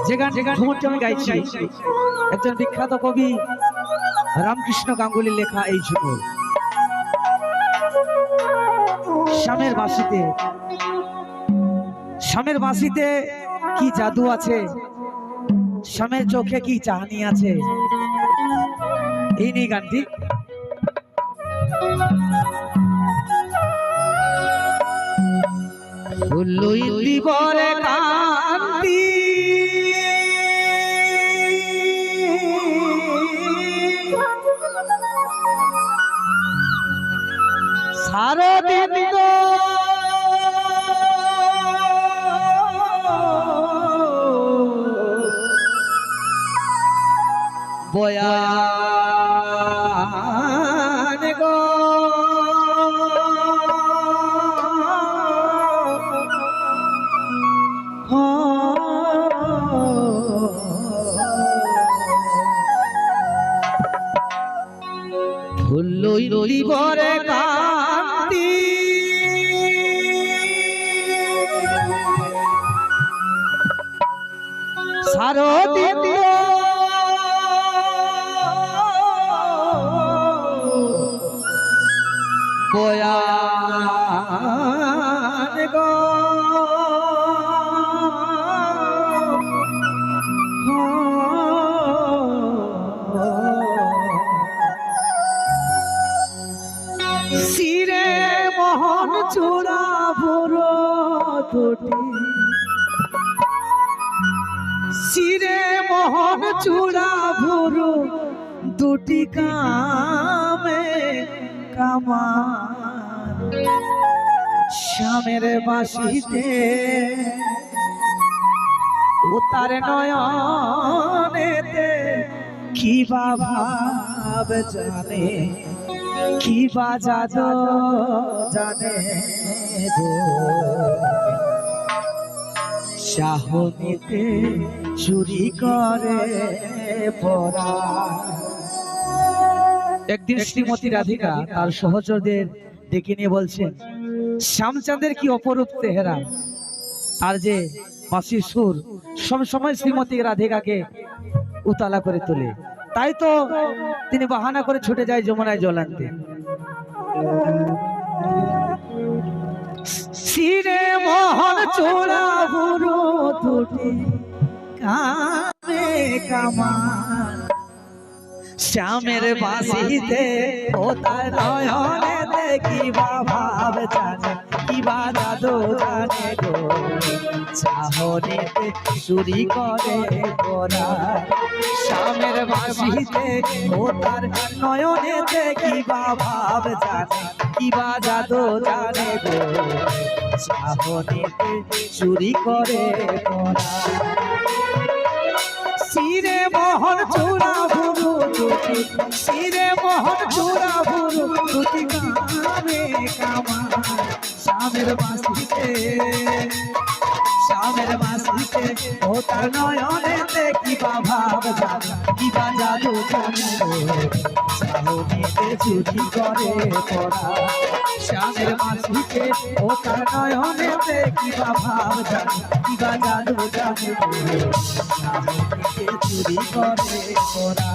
যে গান ঝুমুরটি আমি গাইছি একজন বিখ্যাত কবি রামকৃষ্ণ গাঙ্গুলির লেখা এই ঝুমুর। শ্যামের বাঁশিতে কি জাদু আছে, শ্যামের চোখে কি চাহনি আছে, এই নিয়ে গানটি। ফুল্লুই দিবরে কান্তি সারাদিন বয়ান গো ফুল্লুই দিবরে কান্তি সারাদিন বয়ান গো শিরে মোহন চূড়া ভুরো দুটি, শিরে মোহন চূড়া ভুরো দুটি কামে কামান শ্যামের বাঁশিতে ও তার নয়নেতে কি বা ভাব জানে, কি বা জাদু জানে গো, চাহনিতে চুরি করে পড়া। একদিন শ্রীমতী রাধিকা তার সহচরদের ডেকে নিয়ে বলছেন, শ্যামচাঁদের কি অপরূপ চেহারা, তার যে বাঁশির সুর সবসময় শ্রীমতী রাধিকাকে উতালা করে তোলে। তাই তো তিনি বাহানা করে ছুটে যায় যমুনায় জল আনতে। শিরে মোহন চূড়া ভুরো দুটি কামে কামান শ্যামের বাঁশিতে ও তার নয়নেতে কি বা ভাব জানে, কি বা জাদু জানে গো, চাহনিতে চুরি করে পড়া। শ্যামের বাঁশিতে ও তার নয়নেতে কি বা ভাব জানে, কি বা জাদু জানে গো, চাহনিতে চুরি করে পড়া। শিরে মোহন চূড়া ভুরু দুটি, শিরে মোহন চূড়া ভুরু দুটি কামে কামান শ্যামের বাঁশিতে, শ্যামের বাঁশিতে ও তার নয়নেতে কি বা ভাব জানে, কি বা জাদু জানে, চাহনিতে চুরি করে পড়া। শ্যামের বাঁশিতে ও তার নয়নেতে কি বা ভাব জানে, কি বা জাদু জানে, চাহনিতে চুরি করে পড়া।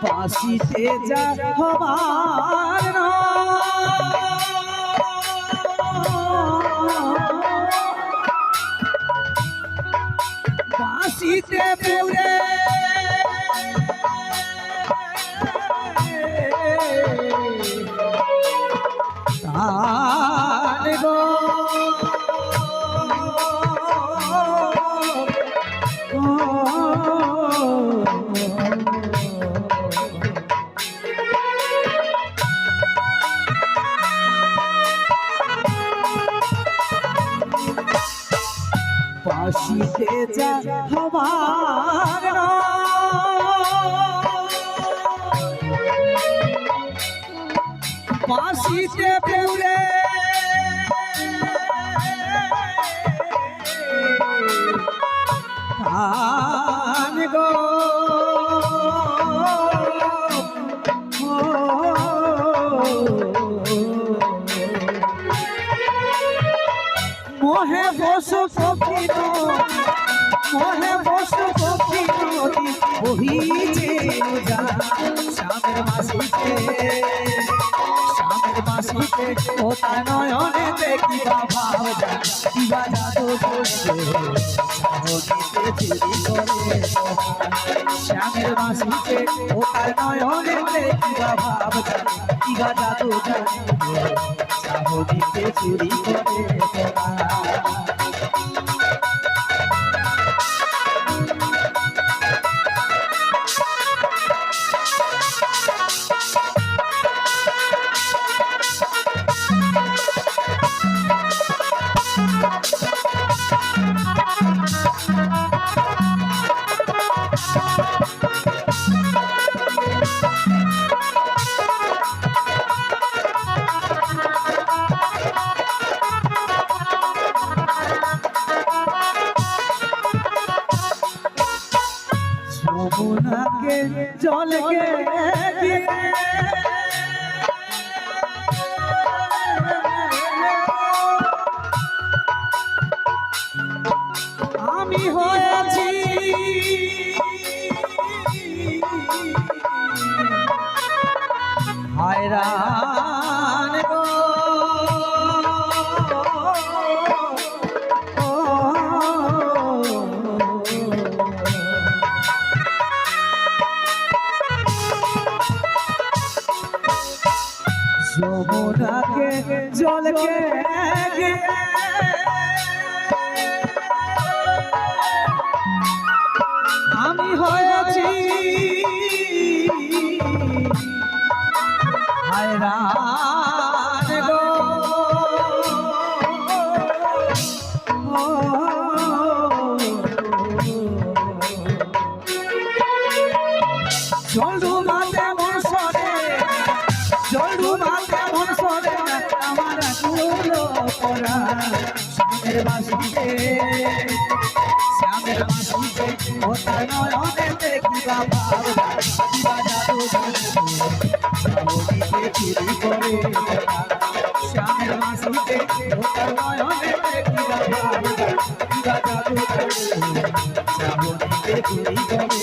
বাঁশিতে যা হবার বাঁশিতে পুরে তার গো যা হবার বাঁশিতে পুরে ধান গো মোহে বসু পক্ষী মোহে বসু পক্ষী নদী বহিছে শ্যামের বাঁশিতে ও তার নয়নে দেখিবা ভাব দিবা জাদু শ্যামের বাঁশিতে ও তার নয়নে দেখিবা ভাব দিবা জাদু চাহদিতে চুরি করে যমুনাকে জলকে আমি হয়েছি হায়রান গো যমুনাকে জলকে আমি হয়েছি হায়রান গো জলু মাতে মনসরে জলু মাতে মনসরে আমার কুলো পরা শ্যামের বাঁশিতে ও তার নয়নে দেখিবা ভাব দিবা জাদু চাহদিতে চুরি করে শ্যামের বাঁশিতে ও তার নয়নে দেখিবা ভাব দিবা জাদু চাহদিতে চুরি করে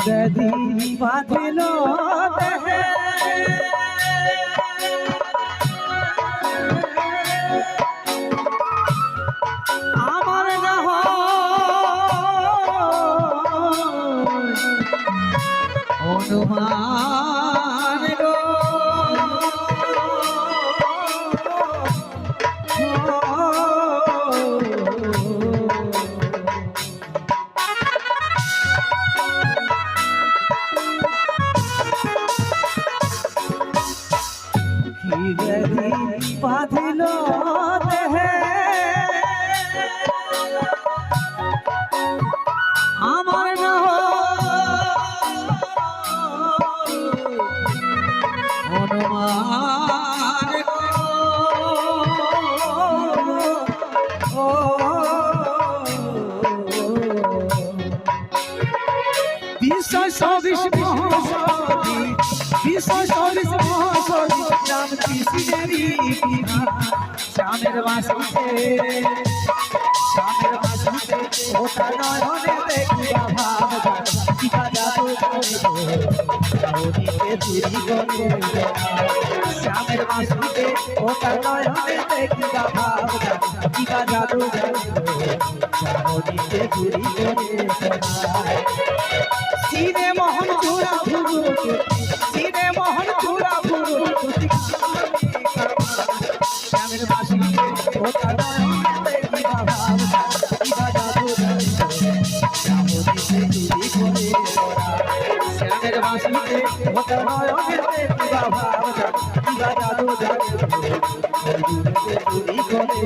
যদি বাঁধিল দেহে আমার না অনুমান গো বাঁধিল দেহে আমার না অনুমান বিষয় সবিষ মহাসী বিষয় সবিষ মহাসী রাম কৃষ্ণেরই শ্যামের বাঁশিতে শ্যামের ওটা নয়নেতে কিবা ভাব জানি কিবা জাদু চাহনিতে চুরি করে শ্যামের বাঁশিতে ওটা নয়নেতে কিবা ভাব জানি কিবা জাদু চাহনিতে চুরি করে সিনে মোহন চূড়া ভুরু সিনে মোহন চূড়া ভুরু শ্যামের বাঁশিতে ওটা নয়নেতে কিবা ভাব কিবা জাদু চাহনিতে চুরি করে শ্যামের বাঁশিতে ওটা নয়নেতে কিবা ভাব কিবা জাদু চুরি করে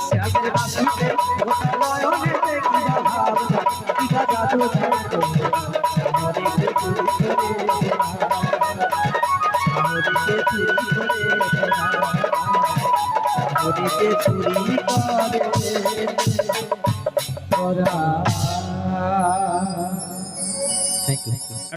শ্যামের বাঁশিতে ওটা নয়নেতে কিবা ভাব কিবা জাদু চাহনিতে চুরি করে চাহনিতে চুরি করে